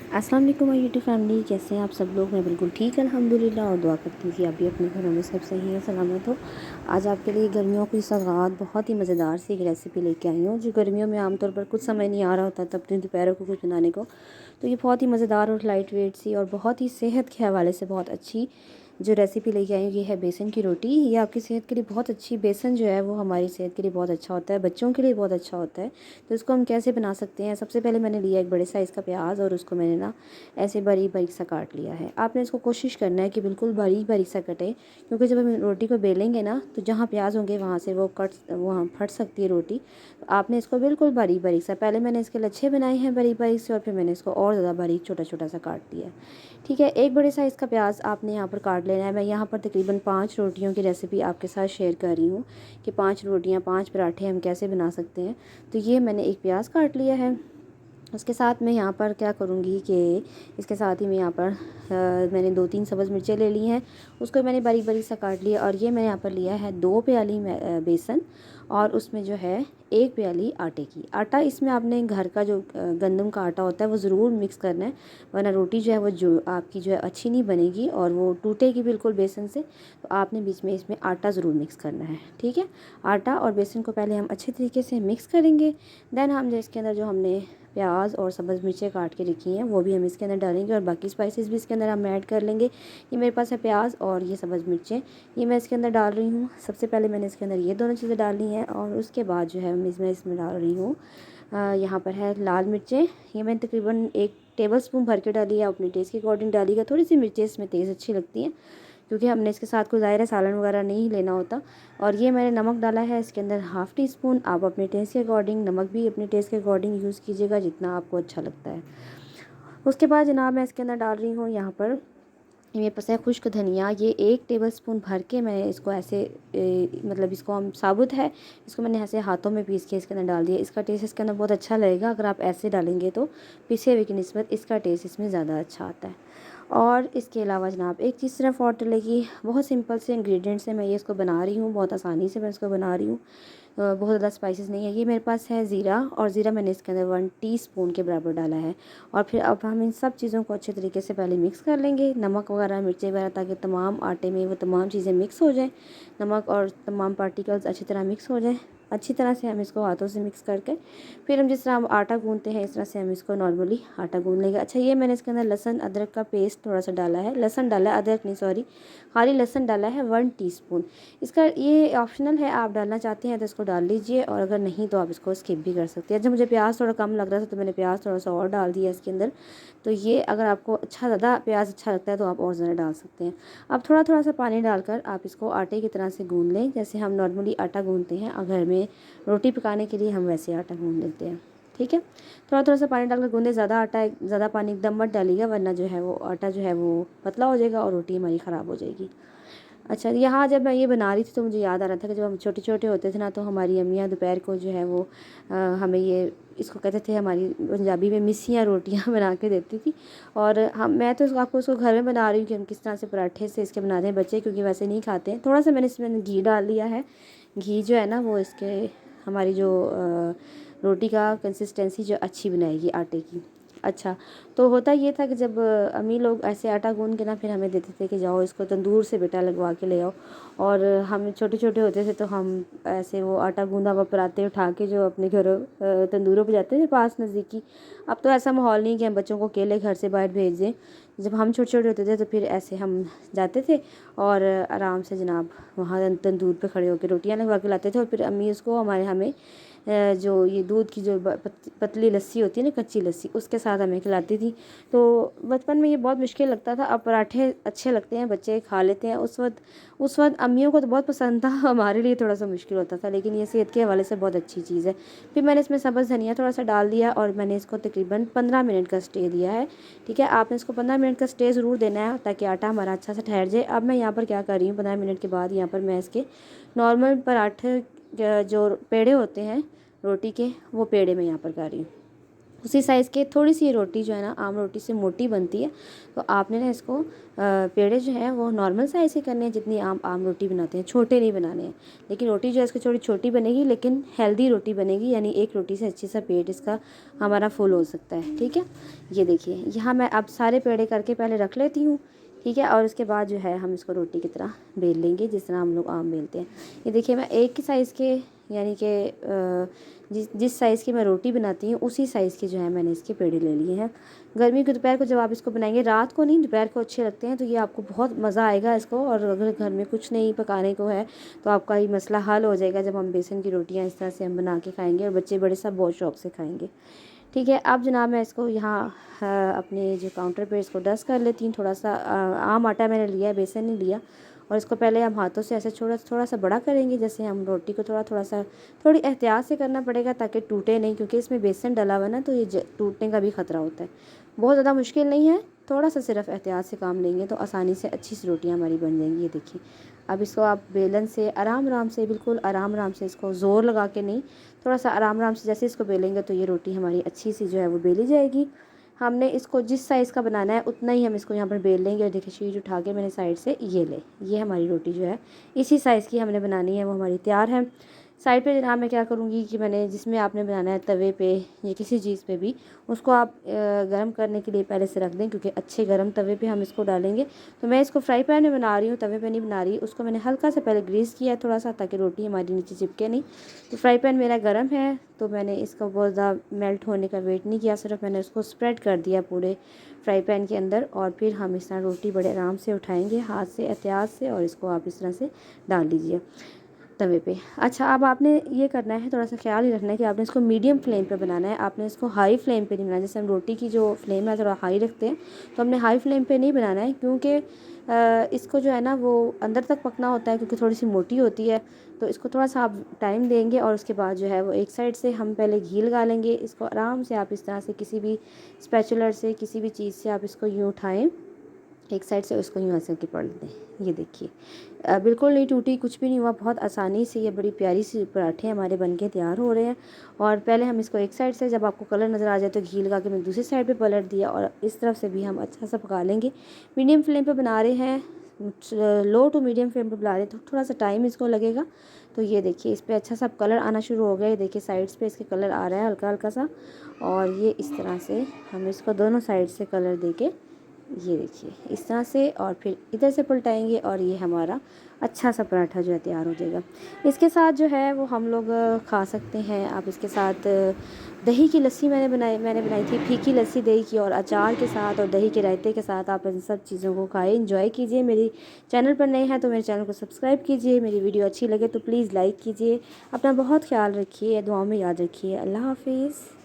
अस्सलाम वालेकुम my YouTube family, कैसे हैं आप सब लोग। मैं बिल्कुल ठीक अल्हम्दुलिल्लाह और दुआ करती हूँ कि आप भी अपने घरों में सब सही है, सलामत हो। आज आपके लिए गर्मियों की सौगात बहुत ही मज़ेदार सी एक रेसिपी लेके आई हूँ, जो गर्मियों में आमतौर पर कुछ समय नहीं आ रहा होता तब अपने दोपहरों को कुछ बनाने को। तो ये बहुत ही मज़ेदार और लाइट वेट सी और बहुत ही सेहत के हवाले से बहुत अच्छी जो रेसिपी लेके आई हूँ, ये है बेसन की रोटी। ये आपकी सेहत के लिए बहुत अच्छी, बेसन जो है वो हमारी सेहत के लिए बहुत अच्छा होता है, बच्चों के लिए बहुत अच्छा होता है। तो इसको हम कैसे बना सकते हैं। सबसे पहले मैंने लिया एक बड़े साइज़ का प्याज और उसको मैंने ना ऐसे बारीक बारीक सा काट लिया है। आपने इसको कोशिश करना है कि बिल्कुल बारीक बारीक सा कटे, क्योंकि जब हम रोटी को बेलेंगे ना तो जहाँ प्याज होंगे वहाँ से वो वहाँ फट सकती है रोटी। तो आपने इसको बिल्कुल बारीक बारीक सा, पहले मैंने इसके लच्छे बनाए हैं बारीक बारीक से और फिर मैंने इसको और ज़्यादा बारीक छोटा छोटा सा काट दिया है। ठीक है, एक बड़े साइज़ का प्याज आपने यहाँ पर काट लेना है। मैं यहाँ पर तकरीबन 5 रोटियों की रेसिपी आपके साथ शेयर कर रही हूँ कि 5 रोटियाँ 5 पराठे हम कैसे बना सकते हैं। तो ये मैंने एक प्याज काट लिया है। उसके साथ मैं यहाँ पर क्या करूँगी कि इसके साथ ही मैं यहाँ पर मैंने 2-3 सब्ज़ मिर्चें ले ली हैं, उसको मैंने बारीक बारीक सा काट लिया। और ये मैंने यहाँ पर लिया है 2 प्याली बेसन और उसमें जो है 1 प्याली आटे की। आटा इसमें आपने घर का जो गंदम का आटा होता है वो ज़रूर मिक्स करना है, वरना रोटी जो है वो जो आपकी जो है अच्छी नहीं बनेगी और वो टूटेगी बिल्कुल बेसन से। तो आपने बीच में इसमें आटा ज़रूर मिक्स करना है। ठीक है, आटा और बेसन को पहले हम अच्छे तरीके से मिक्स करेंगे। देन हम जो इसके अंदर जो हमने प्याज और सब्ज़ मिर्चें काट के रखी हैं वो भी हम इसके अंदर डालेंगे और बाकी स्पाइसेस भी इसके अंदर हम ऐड कर लेंगे। ये मेरे पास है प्याज और ये सब्ज़ मिर्चें, ये मैं इसके अंदर डाल रही हूँ। सबसे पहले मैंने इसके अंदर ये दोनों चीज़ें डालनी हैं और उसके बाद जो है मैं इसमें डाल रही हूँ यहाँ पर है लाल मिर्चें। ये मैंने तकरीबन 1 टेबलस्पून भर के डाली है, अपने टेस्ट के अकॉर्डिंग डालिएगा। थोड़ी सी मिर्चें इसमें तेज़ अच्छी लगती हैं क्योंकि हमने इसके साथ कोई ज़ाहिर है सालन वगैरह नहीं लेना होता। और ये मैंने नमक डाला है इसके अंदर 1/2 टीस्पून। आप अपने टेस्ट के अकॉर्डिंग नमक भी अपने टेस्ट के अकॉर्डिंग यूज़ कीजिएगा जितना आपको अच्छा लगता है। उसके बाद जनाब मैं इसके अंदर डाल रही हूँ यहाँ पर मेरे पास है खुश्क धनिया। ये 1 टेबलस्पून भर के मैंने इसको ऐसे मतलब इसको हम साबुत है, इसको मैंने ऐसे हाथों में पीस के इसके अंदर डाल दिया। इसका टेस्ट इसके अंदर बहुत अच्छा लगेगा अगर आप ऐसे डालेंगे, तो पिसे हुए की निस्बत इसका टेस्ट इसमें ज़्यादा अच्छा आता है। और इसके अलावा जनाब एक चीज़ सिर्फ और डलेगी, बहुत सिंपल से इंग्रेडिएंट्स से मैं ये इसको बना रही हूँ, बहुत आसानी से मैं इसको बना रही हूँ। बहुत ज़्यादा स्पाइसेस नहीं है। ये मेरे पास है ज़ीरा और ज़ीरा मैंने इसके अंदर 1 टीस्पून के बराबर डाला है। और फिर अब हम इन सब चीज़ों को अच्छे तरीके से पहले मिक्स कर लेंगे, नमक वगैरह मिर्ची वगैरह, ताकि तमाम आटे में वो तमाम चीज़ें मिक्स हो जाएँ, नमक और तमाम पार्टिकल्स अच्छी तरह मिक्स हो जाएँ। अच्छी तरह से हम इसको हाथों से मिक्स करके फिर हम जिस तरह हम आटा गूँथते हैं इस तरह से हम इसको नॉर्मली आटा गूँथ लेंगे। अच्छा, ये मैंने इसके अंदर लहसुन अदरक का पेस्ट थोड़ा सा डाला है, लहसुन डाला है, अदरक नहीं सॉरी, खाली लहसुन डाला है 1 टीस्पून। इसका ये ऑप्शनल है, आप डालना चाहते हैं तो इसको डाल लीजिए और अगर नहीं तो आप इसको स्किप भी कर सकते हैं। जब मुझे प्याज थोड़ा कम लग रहा था तो मैंने प्याज थोड़ा सा और डाल दिया इसके अंदर। तो ये अगर आपको अच्छा ज़्यादा प्याज अच्छा लगता है तो आप और ज़्यादा डाल सकते हैं। अब थोड़ा थोड़ा सा पानी डालकर आप इसको आटे की तरह से गूँध लें, जैसे हम नॉर्मली आटा गूँधते हैं और घर में रोटी पकाने के लिए हम वैसे आटा गूँध लेते हैं। ठीक है, थोड़ा थोड़ा सा पानी डालकर गूँधे, ज़्यादा पानी एकदम मत डालिएगा, वरना जो है वो आटा जो है वो पतला हो जाएगा और रोटी हमारी ख़राब हो जाएगी। अच्छा, यहाँ जब मैं ये बना रही थी तो मुझे याद आ रहा था कि जब हम छोटे छोटे होते थे ना, तो हमारी अम्मियाँ दोपहर को जो है वो हमें ये इसको कहते थे, हमारी पंजाबी में मिस्सियाँ रोटियाँ बना के देती थी। और हम मैं तो आपको उसको घर में बना रही हूँ कि हम किस तरह से पराठे से इसके बनाते हैं बच्चे, क्योंकि वैसे नहीं खाते हैं। थोड़ा सा मैंने इसमें घी डाल लिया है। घी जो है ना वो इसके हमारी जो रोटी का कंसिस्टेंसी जो अच्छी बनाएगी आटे की। अच्छा, तो होता ये था कि जब अम्मी लोग ऐसे आटा गूँध के ना फिर हमें देते थे कि जाओ इसको तंदूर से बेटा लगवा के ले आओ। और हम छोटे छोटे होते थे तो हम ऐसे वो आटा गूँधा हुआ पराते उठा के जो अपने घरों तंदूरों पे जाते थे पास नज़दीकी। अब तो ऐसा माहौल नहीं कि हम बच्चों को अकेले घर से बाहर भेज दें। जब हम छोटे छोटे होते थे तो फिर ऐसे हम जाते थे और आराम से जनाब वहाँ तंदूर पे खड़े होकर रोटियां लगवा के लाते थे। और फिर अम्मी उसको हमें जो ये दूध की जो पतली लस्सी होती है ना, कच्ची लस्सी, उसके साथ हमें खिलाती थी। तो बचपन में ये बहुत मुश्किल लगता था। अब पराठे अच्छे लगते हैं, बच्चे खा लेते हैं। उस वक्त अम्मियों को तो बहुत पसंद था, हमारे लिए थोड़ा सा मुश्किल होता था, लेकिन ये सेहत के हवाले से बहुत अच्छी चीज़ है। फिर मैंने इसमें सब्ज़ धनिया थोड़ा सा डाल दिया और मैंने इसको तकरीबन 15 मिनट का स्टे दिया है। ठीक है, आपने इसको 15 मिनट का स्टे ज़रूर देना है ताकि आटा हमारा अच्छा से ठहर जाए। अब मैं यहाँ पर क्या कर रही हूँ, 15 मिनट के बाद यहाँ पर मैं इसके नॉर्मल पराठे जो पेड़े होते हैं रोटी के, वो पेड़े मैं यहाँ पर कर रही हूँ। उसी साइज़ के थोड़ी सी रोटी जो है ना आम रोटी से मोटी बनती है। तो आपने ना इसको पेड़े जो हैं वो नॉर्मल साइज़ के करने हैं, जितनी आम रोटी बनाते हैं, छोटे नहीं बनाने हैं। लेकिन रोटी जो है इसकी थोड़ी छोटी बनेगी, लेकिन हेल्दी रोटी बनेगी, यानी एक रोटी से अच्छी सा पेट इसका हमारा फुल हो सकता है। ठीक है, ये देखिए यहाँ मैं अब सारे पेड़े करके पहले रख लेती हूँ। ठीक है, और उसके बाद जो है हम इसको रोटी की तरह बेल लेंगे, जिस तरह हम लोग आम बेलते हैं। ये देखिए मैं एक ही साइज़ के, यानी कि जिस साइज़ की मैं रोटी बनाती हूँ उसी साइज़ के जो है मैंने इसके पेड़े ले लिए हैं। गर्मी के दोपहर को जब आप इसको बनाएंगे, रात को नहीं दोपहर को अच्छे लगते हैं, तो ये आपको बहुत मज़ा आएगा इसको। और अगर घर में कुछ नहीं पकाने को है तो आपका ये मसला हल हो जाएगा, जब हम बेसन की रोटियाँ इस तरह से हम बना के खाएँगे, और बच्चे बड़े सब बहुत शौक़ से खाएँगे। ठीक है, अब जनाब मैं इसको यहाँ अपने जो काउंटर पे इसको डस्ट कर लेती हूँ। थोड़ा सा आम आटा मैंने लिया है, बेसन नहीं लिया। और इसको पहले हम हाथों से ऐसे थोड़ा सा बड़ा करेंगे, जैसे हम रोटी को थोड़ा सा थोड़ी एहतियात से करना पड़ेगा ताकि टूटे नहीं, क्योंकि इसमें बेसन डला हुआ है ना, तो ये टूटने का भी ख़तरा होता है। बहुत ज़्यादा मुश्किल नहीं है, थोड़ा सा सिर्फ एहतियात से काम लेंगे तो आसानी से अच्छी सी रोटियाँ हमारी बन जाएंगी। ये देखिए, अब इसको आप बेलन से आराम से, बिल्कुल आराम से, इसको ज़ोर लगा के नहीं, थोड़ा सा आराम से जैसे इसको बेलेंगे तो ये रोटी हमारी अच्छी सी जो है वो बेली जाएगी। हमने इसको जिस साइज़ का बनाना है उतना ही हम इसको यहाँ पर बेल लेंगे। और देखिए शीट उठा के मैंने साइड से ये हमारी रोटी जो है इसी साइज़ की हमने बनानी है, वो हमारी तैयार है। साइड पे जनाब मैं क्या करूँगी कि मैंने जिसमें आपने बनाना है तवे पे या किसी चीज़ पे भी, उसको आप गर्म करने के लिए पहले से रख दें, क्योंकि अच्छे गर्म तवे पे हम इसको डालेंगे। तो मैं इसको फ्राई पैन में बना रही हूँ, तवे पे नहीं बना रही। उसको मैंने हल्का सा पहले ग्रीस किया है थोड़ा सा, ताकि रोटी हमारी नीचे चिपके नहीं। तो फ्राई पैन मेरा गर्म है, तो मैंने इसका बहुत ज़्यादा मेल्ट होने का वेट नहीं किया, सिर्फ मैंने उसको स्प्रेड कर दिया पूरे फ्राई पैन के अंदर। और फिर हम इस तरह रोटी बड़े आराम से उठाएंगे हाथ से, एहतियात से, और इसको आप इस तरह से डाल दीजिए तवे पे। अच्छा, अब आपने ये करना है, थोड़ा सा ख्याल ही रखना है कि आपने इसको मीडियम फ्लेम पे बनाना है, आपने इसको हाई फ्लेम पे नहीं बनाना। जैसे हम रोटी की जो फ्लेम है थोड़ा हाई रखते हैं, तो हमने हाई फ्लेम पे नहीं बनाना है, क्योंकि इसको जो है ना वो अंदर तक पकना होता है, क्योंकि थोड़ी सी मोटी होती है। तो इसको थोड़ा सा आप टाइम देंगे, और उसके बाद जो है वो एक साइड से हम पहले घी लगा लेंगे। इसको आराम से आप इस तरह से किसी भी स्पैचुलर से, किसी भी चीज़ से आप इसको यूँ उठाएँ, एक साइड से उसको यूँ ऐसे के पलट दें। ये देखिए बिल्कुल नहीं टूटी, कुछ भी नहीं हुआ, बहुत आसानी से ये बड़ी प्यारी सी पराठे हमारे बनके तैयार हो रहे हैं। और पहले हम इसको एक साइड से, जब आपको कलर नज़र आ जाए तो घी लगा के मैं दूसरी साइड पे पलट दिया, और इस तरफ से भी हम अच्छा सा पका लेंगे। मीडियम फ्लेम पे बना रहे हैं, लो टू मीडियम फ्लेम पे बना रहे हैं, तो थोड़ा सा टाइम इसको लगेगा। तो ये देखिए इस पर अच्छा सा कलर आना शुरू हो गया। ये देखिए साइड्स पे इसके कलर आ रहा है हल्का हल्का सा, और ये इस तरह से हम इसको दोनों साइड से कलर दे के, ये देखिए इस तरह से, और फिर इधर से पलटाएंगे, और ये हमारा अच्छा सा पराठा जो है तैयार हो जाएगा। इसके साथ जो है वो हम लोग खा सकते हैं। आप इसके साथ दही की लस्सी मैंने बनाई थी, फीकी लस्सी दही की, और अचार के साथ और दही के रायते के साथ आप इन सब चीज़ों को खाएं, एंजॉय कीजिए। मेरी चैनल पर नए हैं तो मेरे चैनल को सब्सक्राइब कीजिए, मेरी वीडियो अच्छी लगे तो प्लीज़ लाइक कीजिए। अपना बहुत ख्याल रखिए, दुआओं में याद रखिए। अल्लाह हाफिज़।